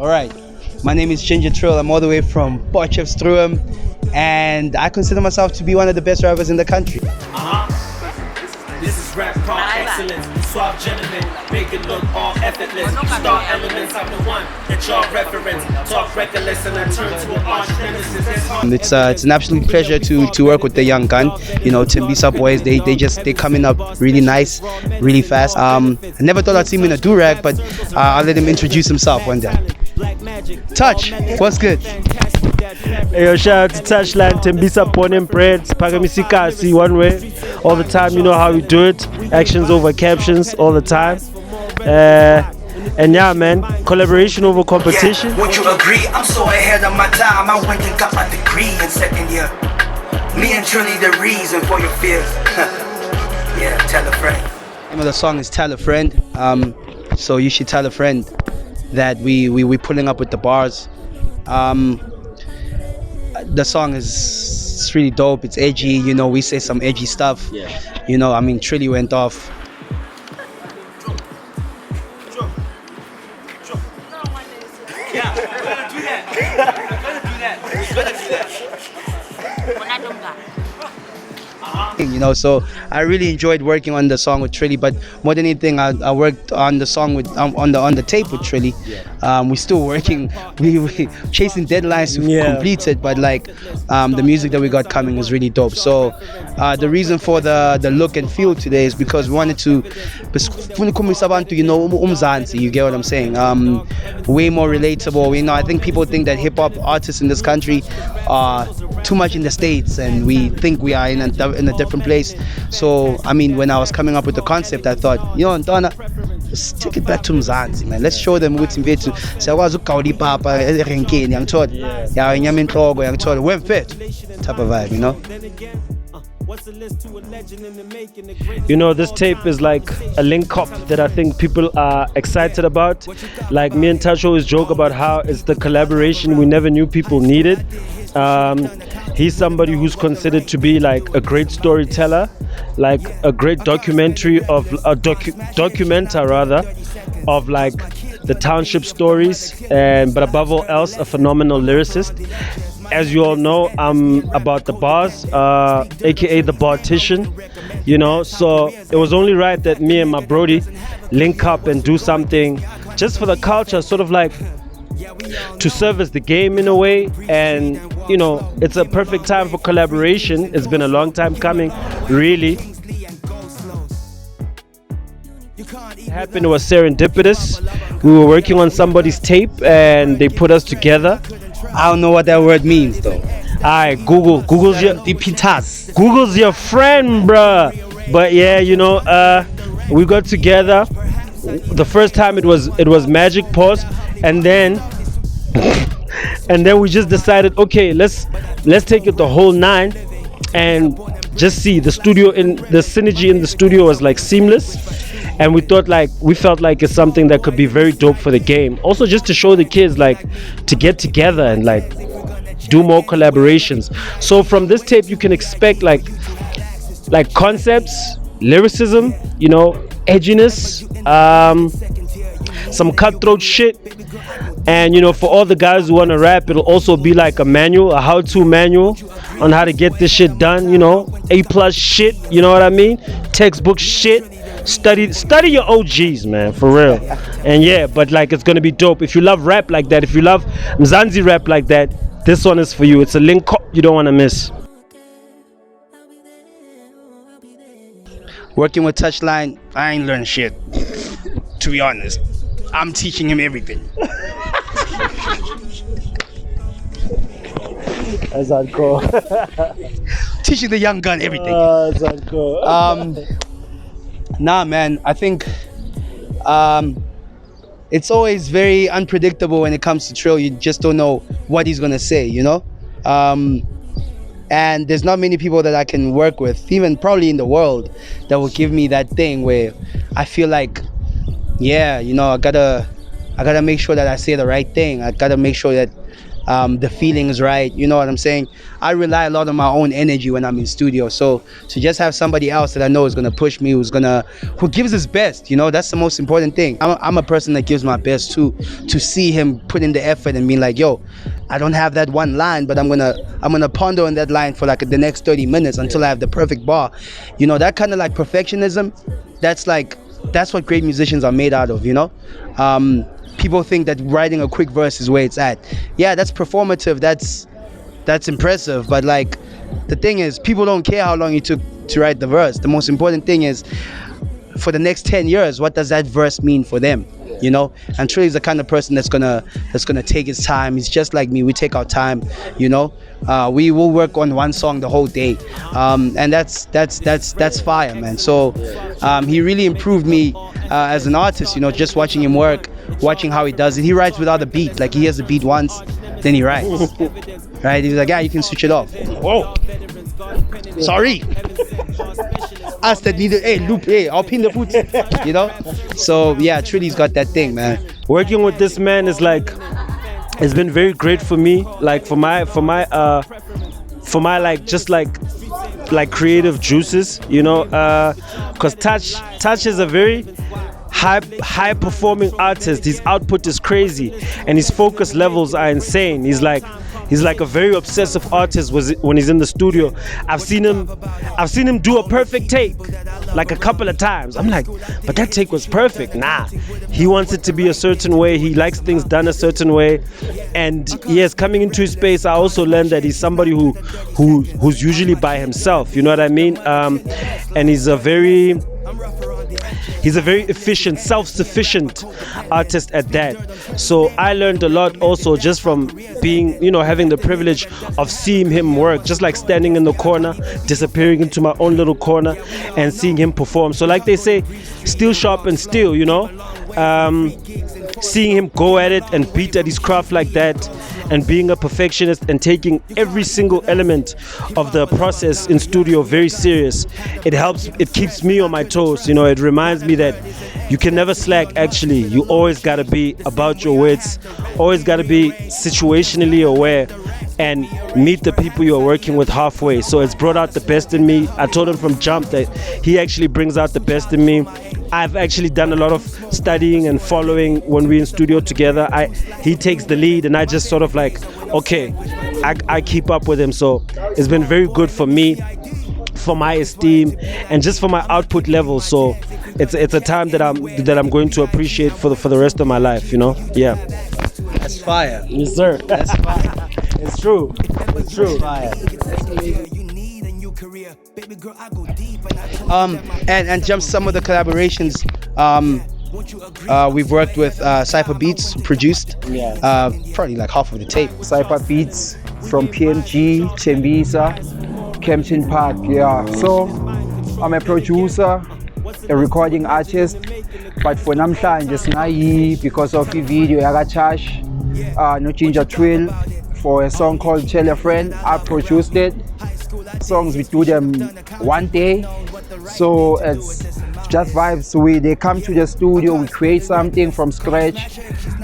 Alright, my name is Ginger Trill. I'm all the way from Potchefstroom, and I consider myself to be one of the best rappers in the country. This is rap par excellence, suave gentlemen, make it look all effortless. Star elements, I'm the one that y'all reference. Talk reckless and I turn to an arch nemesis. It's an absolute pleasure to work with the young gun. You know, Timbisa boys, they coming up really nice, really fast. I never thought I'd see him in a do-rag, but I'll let him introduce himself one day. Touch, what's good? Hey, yo, shout out to Touchline, Timbisa born and bred, Pagamisikasi one way, all the time. You know how we do it. Actions over captions all the time. And yeah, man, collaboration over competition. Yeah, would you agree? I'm so ahead of my time. I went and got my degree in second year. Me and Trilly the reason for your fears. Yeah, tell a friend. The name of the song is Tell a Friend. So you should tell a friend that we pulling up with the bars. The song is really dope. It's edgy, you know. We say some edgy stuff. Yeah. You know, I mean, Trilly went off. Yeah, we're gonna do that. We're gonna do that. You know, so I really enjoyed working on the song with Trilly, but more than anything, I worked on the song with on the tape with Trilly. We're still working, we chasing deadlines to complete it, but like the music that we got coming is really dope. So the reason for the look and feel today is because we wanted to, you know, you get what I'm saying? Way more relatable. You know, I think people think that hip hop artists in this country are too much in the States, and we think we are in a different place. So I mean, when I was coming up with the concept, I thought, you know, Ntwana, let's take it back to Mzansi, man. Let's show them what's in vethu. Siyakwazi ukugawula ipapa erenkeni, yangithola. Ya inyama enhloko, yangithola. Wemfethu type of vibe, you know. You know, this tape is like a link up that I think people are excited about. Like me and Touch always joke about how it's the collaboration we never knew people needed. He's somebody who's considered to be like a great storyteller, like a great documenter rather, of like the township stories, but above all else, a phenomenal lyricist. As you all know, I'm about the bars, aka the Bartitian, you know, so it was only right that me and my Brody link up and do something just for the culture, sort of like to service the game in a way. And you know, it's a perfect time for collaboration. It's been a long time coming, really. It happened, it was serendipitous. We were working on somebody's tape and they put us together. I don't know what that word means though. Alright, Google's your friend, bruh. But yeah, you know, we got together. The first time it was magic, pause, and then we just decided, okay, let's take it the whole 9 and just see the synergy in the studio was like seamless. And we felt like it's something that could be very dope for the game. Also, just to show the kids, like, to get together and like do more collaborations. So from this tape, you can expect like concepts, lyricism, you know, edginess, some cutthroat shit. And you know, for all the guys who want to rap, it'll also be like a manual, a how-to manual on how to get this shit done. You know, A+ shit. You know what I mean? Textbook shit. Study your OGs, man, for real. And yeah, but like, it's gonna be dope. If you love rap like that, if you love Mzansi rap like that, this one is for you. It's a link up you don't want to miss. Working with Touchline, I ain't learned shit. To be honest, I'm teaching him everything. That's hardcore. Teaching the young gun everything. That's hardcore. Nah, man, I think it's always very unpredictable when it comes to Trill. You just don't know what he's gonna say, you know. And there's not many people that I can work with, even probably in the world, that will give me that thing where I feel like, yeah, you know, I gotta make sure that I say the right thing. I gotta make sure that the feeling is right. You know what I'm saying? I rely a lot on my own energy when I'm in studio. So to just have somebody else that I know is gonna push me, who gives his best. You know, that's the most important thing. I'm a person that gives my best too. To see him put in the effort and being like, yo, I don't have that one line, but I'm gonna ponder on that line for like the next 30 minutes until I have the perfect bar. You know, that kind of like perfectionism. That's what great musicians are made out of. You know. People think that writing a quick verse is where it's at. Yeah, that's performative. That's impressive. But like, the thing is, people don't care how long you took to write the verse. The most important thing is, for the next 10 years, what does that verse mean for them? You know, and Trill is the kind of person that's gonna take his time. He's just like me. We take our time. You know, we will work on one song the whole day, and that's fire, man. So he really improved me as an artist. You know, just watching him work, watching how he does it. He writes without a beat. Like, he hears the beat once, then he writes. Right? He's like, yeah, you can switch it off. Oh, sorry. Us that need it, hey, loop, hey, I'll pin the foot. You know? So yeah, Trilly's got that thing, man. Working with this man is like, it's been very great for me. Like for my like just like creative juices, you know, because Touch is a very high performing artist. His output is crazy and his focus levels are insane. He's like a very obsessive artist when he's in the studio. I've seen him do a perfect take like a couple of times. I'm like, but that take was perfect. Nah, he wants it to be a certain way. He likes things done a certain way. And yes, coming into his space, I also learned that he's somebody who's usually by himself. You know what I mean? And he's a very efficient, self-sufficient artist at that. So I learned a lot also just from being, you know, having the privilege of seeing him work, just like standing in the corner, disappearing into my own little corner and seeing him perform. So like they say, steel sharpens steel, you know. Seeing him go at it and beat at his craft like that, and being a perfectionist and taking every single element of the process in studio very serious, it keeps me on my toes. You know, it reminds me that you can never slack. Actually, you always got to be about your wits, always got to be situationally aware and meet the people you're working with halfway. So it's brought out the best in me. I told him from jump that he actually brings out the best in me. I've actually done a lot of studying and following when we're in studio together. He takes the lead and I just sort of like, okay, I keep up with him. So it's been very good for me, for my esteem, and just for my output level. So it's a time that I'm going to appreciate for the rest of my life, you know? Yeah. That's fire. Yes, sir. That's fire. It's true. It's true. That's fire. And just some of the collaborations we've worked with Cypher Beats, produced probably like half of the tape. Cypher Beats from PMG, Tembisa, Kempton Park. Yeah, so I'm a producer, a recording artist, but for namhlanje singayi because of the video yaka-Touch, no Ginger Trill, for a song called Tell a Friend. I produced it. Songs we do them one day, so it's just vibes. So they come to the studio, we create something from scratch.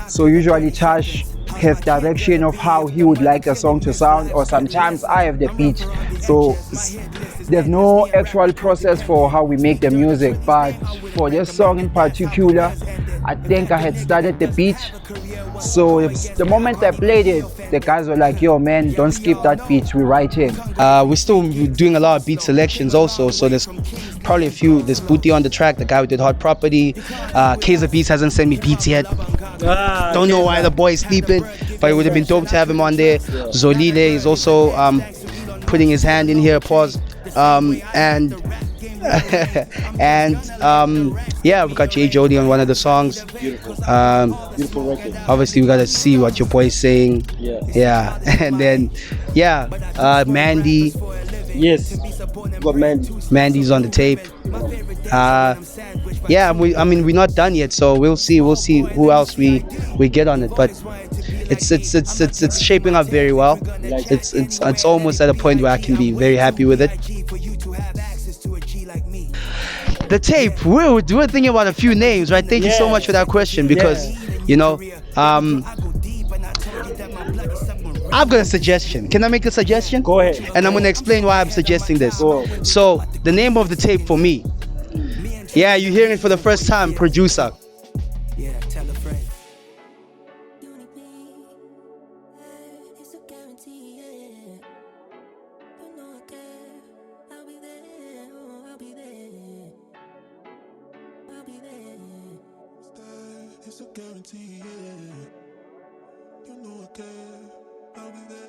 So usually Touch has direction of how he would like a song to sound, or sometimes I have the beat. So there's no actual process for how we make the music, but for this song in particular, I think I had started the beat. So the moment I played it, the guys were like, yo man, don't skip that beat, we're writing. We're still doing a lot of beat selections also, so there's probably there's Booty on the track, the guy who did Hot Property. Kaiser Beats hasn't sent me beats yet. Don't know why the boy is sleeping, but it would have been dope to have him on there. Zolile is also putting his hand in here, pause. And yeah, we got Jay Jody on one of the songs. Beautiful record. Obviously we gotta see what your boy's saying. Yeah. And then Mandy. Yes, got Mandy. Mandy's on the tape. We're not done yet, so we'll see who else we get on it, but it's shaping up very well. It's almost at a point where I can be very happy with it. The tape, we're thinking about a few names, right? Thank you so much for that question, because you know, I've got a suggestion. Can I make a suggestion? Go ahead. And I'm gonna explain why I'm suggesting this. Go. So the name of the tape for me. Yeah, you're hearing it for the first time, producer. Yeah, tell a friend. It's a guarantee, yeah. You know I care. I'll be there.